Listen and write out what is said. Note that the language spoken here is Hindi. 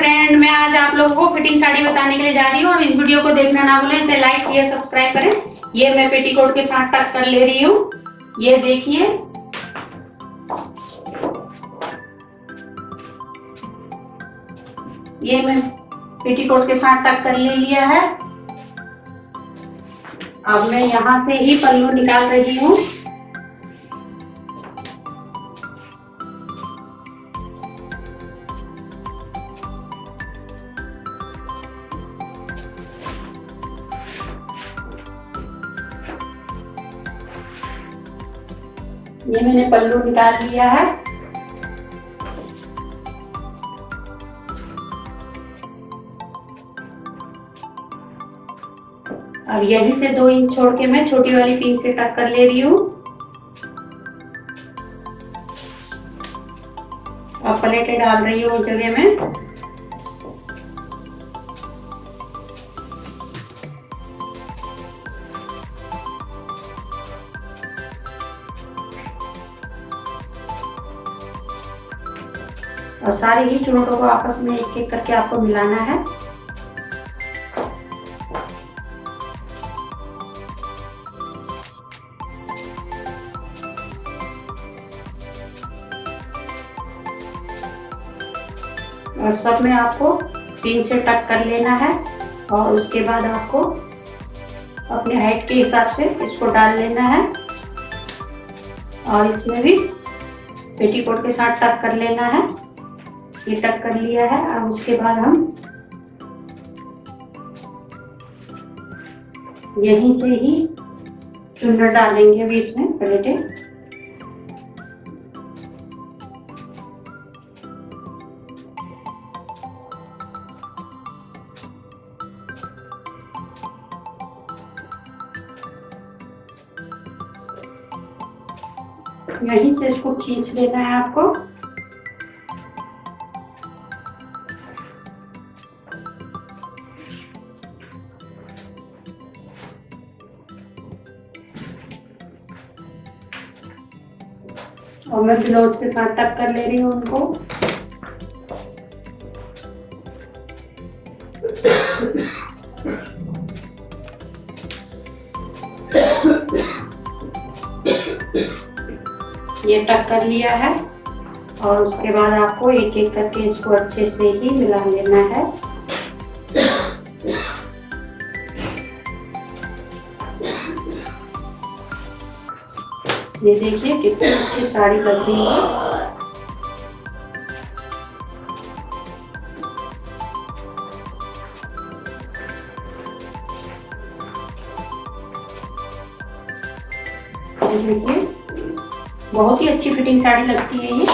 फ्रेंड, मैं आज आप लोगों को फिटिंग साड़ी बताने के लिए जा रही हूँ और इस वीडियो को देखना ना भूलें, इसे लाइक शेयर सब्सक्राइब करें। ये मैं पेटीकोट के साथ टक कर ले रही हूँ। ये देखिए, ये मैं पेटीकोट के साथ टक कर ले लिया है। अब मैं यहाँ से ही पल्लू निकाल रही हूँ। ये मैंने पल्लू निकाल लिया है। अब यहीं से 2 इंच छोड़ के मैं छोटी वाली पिन से टक कर ले रही हूँ। अब प्लेटें डाल रही हूँ उस जगह में। और सारे ही चुनटों को आपस में एक एक करके आपको मिलाना है। और सब में आपको पिन से टक कर लेना है और उसके बाद आपको अपने हाइट के हिसाब से इसको डाल लेना है और इसमें भी पेटीकोट के साथ टक कर लेना है। ये टक कर लिया है। अब उसके बाद हम यहीं से ही चुन्नट डालेंगे अभी इसमें प्लेटें। यहीं से इसको खींच लेना है आपको। और मैं ब्लाउज के साथ टक कर ले रही हूँ उनको। ये टक कर लिया है और उसके बाद आपको एक एक करके इसको अच्छे से ही मिला लेना है। ये देखिए कितनी अच्छी साड़ी लग रही है। देखिए बहुत ही अच्छी फिटिंग साड़ी लगती है ये।